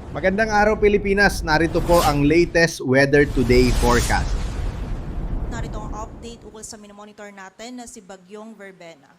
Magandang araw Pilipinas, narito po ang latest Weather Today forecast. Narito ang update ukol sa minomonitor natin na si Bagyong Verbena.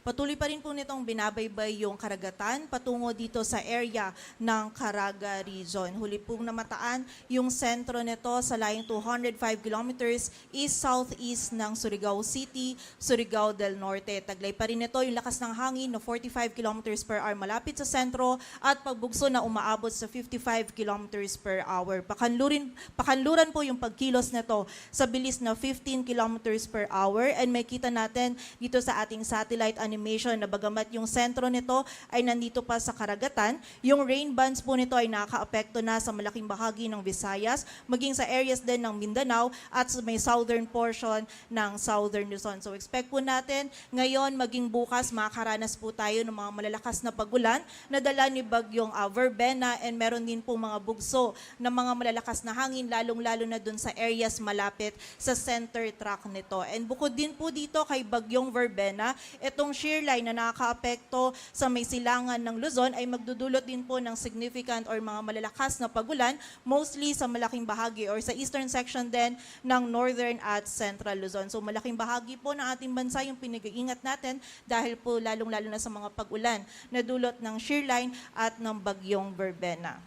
Patuloy pa rin po nitong binabaybay yung karagatan patungo dito sa area ng Caraga Region. Huli pong namataan yung sentro nito sa layong 205 kilometers east-southeast ng Surigao City, Surigao del Norte. Taglay pa rin ito yung lakas ng hangin na 45 kilometers per hour malapit sa sentro at pagbugso na umaabot sa 55 kilometers per hour. Pakanluran po yung pagkilos nito sa bilis na 15 kilometers per hour and may kita natin dito sa ating satellite animation na bagamat yung sentro nito ay nandito pa sa karagatan, yung rain bands po nito ay nakaka-apekto na sa malaking bahagi ng Visayas, maging sa areas din ng Mindanao at sa may southern portion ng Southern Luzon. So expect po natin ngayon maging bukas makakaranas po tayo ng mga malalakas na pagulan na dala ni Bagyong Verbena and meron din po mga bugso ng mga malalakas na hangin lalong-lalo na dun sa areas malapit sa center track nito. And bukod din po dito kay Bagyong Verbena, itong shear line na nakakaapekto sa may silangan ng Luzon ay magdudulot din po ng significant or mga malalakas na pagulan, mostly sa malaking bahagi or sa eastern section din ng northern at central Luzon. So malaking bahagi po ng ating bansa yung pinag-iingat natin dahil po lalong-lalo na sa mga pagulan na dulot ng shear line at ng Bagyong Verbena.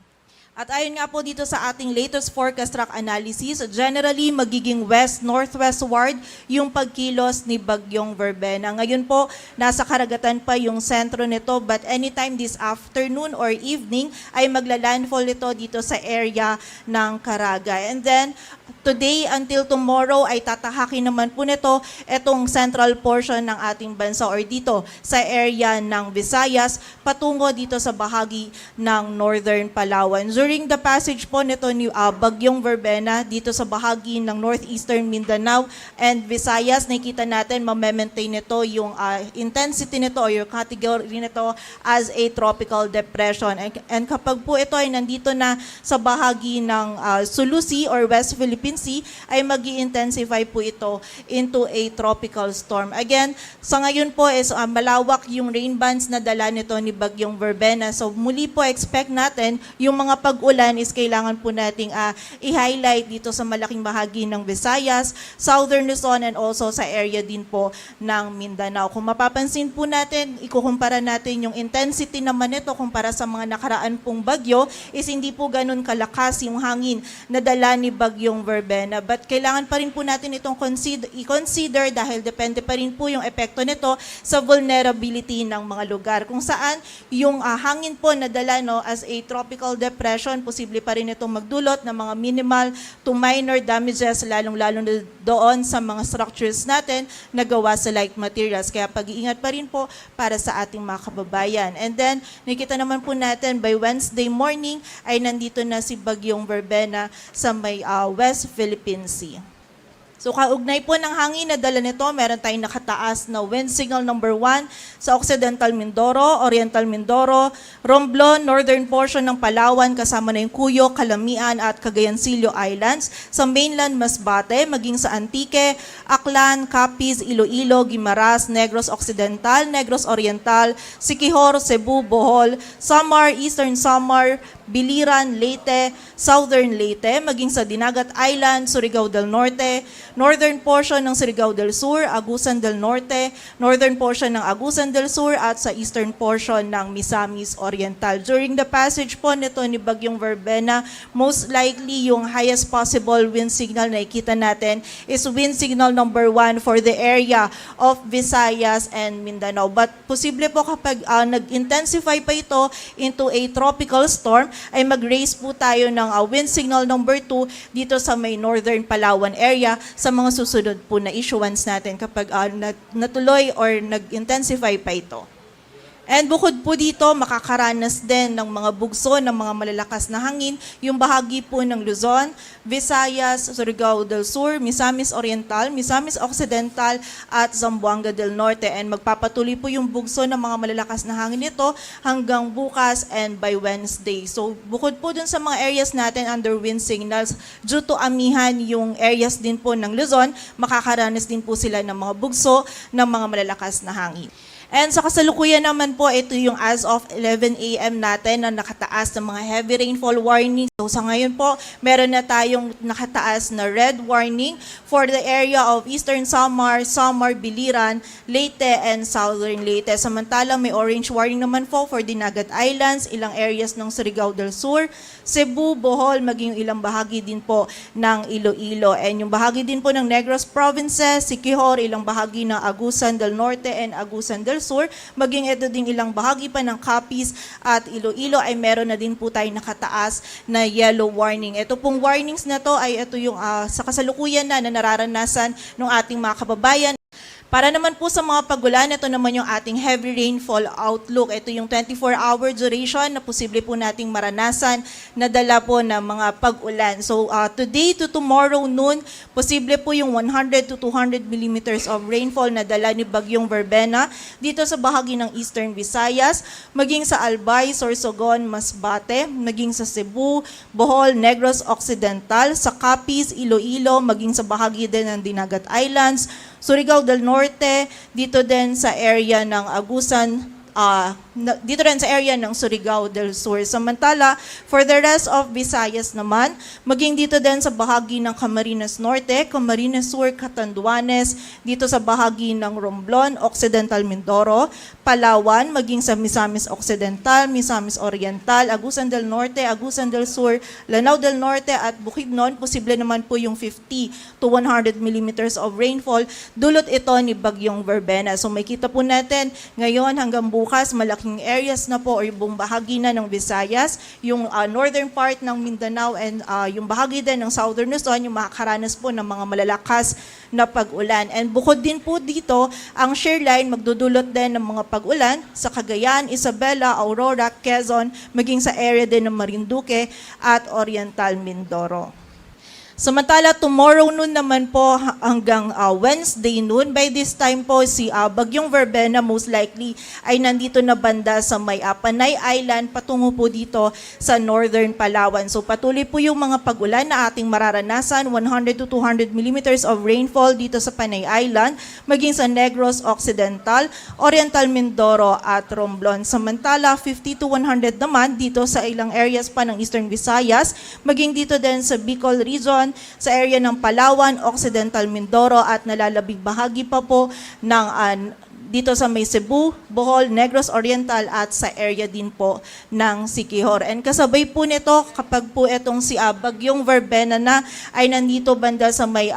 At ayon nga po dito sa ating latest forecast track analysis, generally magiging west-northwestward yung pagkilos ni Bagyong Verbena. Ngayon po, nasa karagatan pa yung sentro nito but anytime this afternoon or evening ay magla-landfall ito dito sa area ng Caraga. And then, today until tomorrow ay tatahakin naman po nito itong central portion ng ating bansa or dito sa area ng Visayas patungo dito sa bahagi ng northern Palawan. During the passage po nito ni Bagyong Verbena dito sa bahagi ng northeastern Mindanao and Visayas, nakikita natin ma-maintain nito yung intensity nito o yung category nito as a tropical depression. And kapag po ito ay nandito na sa bahagi ng Sulu Sea or West Philippine Sea, ay mag-i-intensify po ito into a tropical storm. Again, sa ngayon po is malawak yung rain bands na dala nito ni Bagyong Verbena. So muli po expect natin yung mga pag-ulan is kailangan po nating i-highlight dito sa malaking bahagi ng Visayas, Southern Luzon and also sa area din po ng Mindanao. Kung mapapansin po natin, ikukumpara natin yung intensity naman nito kumpara sa mga nakaraan pong bagyo is hindi po ganun kalakas yung hangin na dala ni Bagyong Verbena. But kailangan pa rin po natin itong i-consider dahil depende pa rin po yung epekto nito sa vulnerability ng mga lugar. Kung saan yung hangin po na dala as a tropical depression, posible pa rin itong magdulot ng mga minimal to minor damages, lalong-lalo na doon sa mga structures natin na gawa sa like materials. Kaya pag-iingat pa rin po para sa ating mga kababayan. And then, nakita naman po natin by Wednesday morning ay nandito na si Bagyong Verbena sa may West Philippine Sea. So kaugnay po ng hangin na dala nito, meron tayong nakataas na wind signal number 1 sa Occidental Mindoro, Oriental Mindoro, Romblon, northern portion ng Palawan kasama na yung Cuyo, Calamian at Cagayancillo Islands. Sa mainland Masbate, maging sa Antique, Aklan, Capiz, Iloilo, Guimaras, Negros Occidental, Negros Oriental, Siquijor, Cebu, Bohol, Samar, Eastern Samar, Biliran, Leyte, Southern Leyte, maging sa Dinagat Island, Surigao del Norte, northern portion ng Surigao del Sur, Agusan del Norte, northern portion ng Agusan del Sur at sa eastern portion ng Misamis Oriental. During the passage po nito ni Bagyong Verbena, most likely yung highest possible wind signal na ikita natin is wind signal number 1 for the area of Visayas and Mindanao. But posible po kapag nag-intensify pa ito into a tropical storm, ay mag-raise po tayo ng wind signal number 2 dito sa may northern Palawan area sa mga susunod po na issuance natin kapag natuloy or nag-intensify pa ito. And bukod po dito, makakaranas din ng mga bugso ng mga malalakas na hangin, yung bahagi po ng Luzon, Visayas, Surigao del Sur, Misamis Oriental, Misamis Occidental, at Zamboanga del Norte. And magpapatuloy po yung bugso ng mga malalakas na hangin nito hanggang bukas and by Wednesday. So bukod po dun sa mga areas natin under wind signals, due to amihan yung areas din po ng Luzon, makakaranas din po sila ng mga bugso ng mga malalakas na hangin. And sa kasalukuyan naman po, ito yung as of 11 a.m. natin na nakataas ng mga heavy rainfall warning. So sa ngayon po, meron na tayong nakataas na red warning for the area of Eastern Samar, Samar, Biliran, Leyte, and Southern Leyte. Samantala, may orange warning naman po for Dinagat Islands, ilang areas ng Surigao del Sur, Cebu, Bohol, maging yung ilang bahagi din po ng Iloilo. And yung bahagi din po ng Negros Provinces, Siquijor, ilang bahagi ng Agusan del Norte and Agusan del Sur, maging ito din ilang bahagi pa ng Capiz at Iloilo ay meron na din po tayo nakataas na yellow warning. Ito pong warnings na to ay ito yung sa kasalukuyan na nararanasan ng ating mga kababayan. Para naman po sa mga pagulan, ito naman yung ating heavy rainfall outlook. Ito yung 24-hour duration na posible po nating maranasan na dala po ng mga pag-ulan. So today to tomorrow noon, posible po yung 100 to 200 millimeters of rainfall na dala ni Bagyong Verbena dito sa bahagi ng Eastern Visayas, maging sa Albay, Sorsogon, Masbate, maging sa Cebu, Bohol, Negros Occidental, sa Capiz, Iloilo, maging sa bahagi din ng Dinagat Islands, Surigao del Norte, dito din sa area ng Agusan, dito rin sa area ng Surigao del Sur. Samantala, for the rest of Visayas naman, maging dito din sa bahagi ng Camarines Norte, Camarines Sur, Catanduanes, dito sa bahagi ng Romblon, Occidental Mindoro, Palawan, maging sa Misamis Occidental, Misamis Oriental, Agusan del Norte, Agusan del Sur, Lanao del Norte at Bukidnon, posible naman po yung 50 to 100 millimeters of rainfall. Dulot ito ni Bagyong Verbena. So may kita po natin ngayon hanggang bukas, malaking areas na po or yung buong bahagi na ng Visayas, yung northern part ng Mindanao and yung bahagi din ng southern Luzon, yung makakaranas po ng mga malalakas na pag-ulan. And bukod din po dito, ang shear line magdudulot din ng mga pag-ulan sa Cagayan, Isabela, Aurora, Quezon, maging sa area din ng Marinduque at Oriental Mindoro. Samantala, tomorrow noon naman po hanggang Wednesday noon, by this time po si Bagyong Verbena most likely ay nandito na banda sa may Panay Island patungo po dito sa Northern Palawan. So patuloy po yung mga pag-ulan na ating mararanasan, 100 to 200 millimeters of rainfall dito sa Panay Island, maging sa Negros Occidental, Oriental Mindoro at Romblon. Samantala, 50 to 100 naman dito sa ilang areas pa ng Eastern Visayas, maging dito din sa Bicol Region, sa area ng Palawan, Occidental Mindoro at nalalabing bahagi pa po ng dito sa may Cebu, Bohol, Negros Oriental at sa area din po ng Siquijor. And kasabay po nito kapag po itong si Bagyong Verbena na ay nandito banda sa may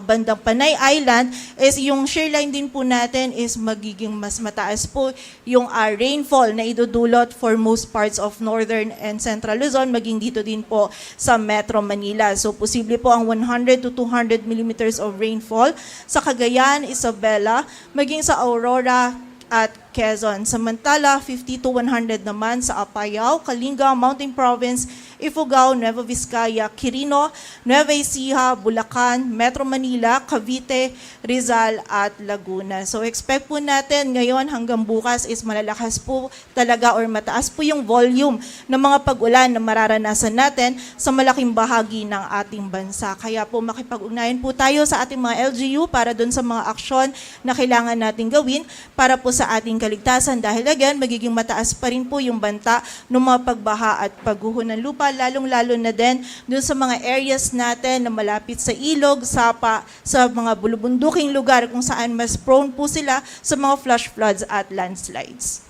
bandang Panay Island is yung shear line din po natin is magiging mas mataas po yung rainfall na idudulot for most parts of northern and central Luzon, maging dito din po sa Metro Manila. So posible po ang 100 to 200 millimeters of rainfall sa Cagayan, Isabela, maging sa Aurora at Quezon. Samantala, 50 to 100 naman sa Apayao, Kalinga, Mountain Province, Ifugao, Nueva Vizcaya, Quirino, Nueva Ecija, Bulacan, Metro Manila, Cavite, Rizal at Laguna. So expect po natin ngayon hanggang bukas is malalakas po talaga or mataas po yung volume ng mga pag-ulan na mararanasan natin sa malaking bahagi ng ating bansa. Kaya po makipag-ugnayan po tayo sa ating mga LGU para doon sa mga aksyon na kailangan natin gawin para po sa ating kaligtasan dahil again, magiging mataas pa rin po yung banta ng mga pagbaha at pagguho ng lupa, lalong-lalo na din doon sa mga areas natin na malapit sa ilog, sapa, sa mga bulubunduking lugar kung saan mas prone po sila sa mga flash floods at landslides.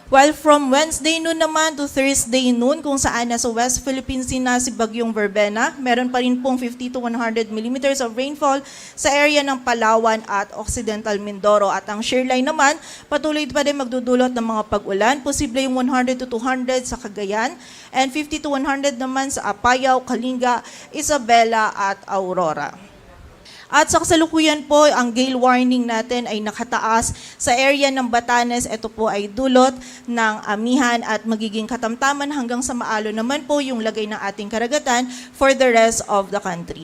While from Wednesday noon naman to Thursday noon, kung saan nasa West Philippine Sea na si Bagyong Verbena, meron pa rin pong 50 to 100 millimeters of rainfall sa area ng Palawan at Occidental Mindoro. At ang shear line naman, patuloy pa rin magdudulot ng mga pag-ulan, posible yung 100 to 200 sa Cagayan, and 50 to 100 naman sa Apayao, Kalinga, Isabela at Aurora. At sa kasalukuyan po, ang gale warning natin ay nakataas sa area ng Batanes. Ito po ay dulot ng amihan at magiging katamtaman hanggang sa maalo naman po yung lagay ng ating karagatan for the rest of the country.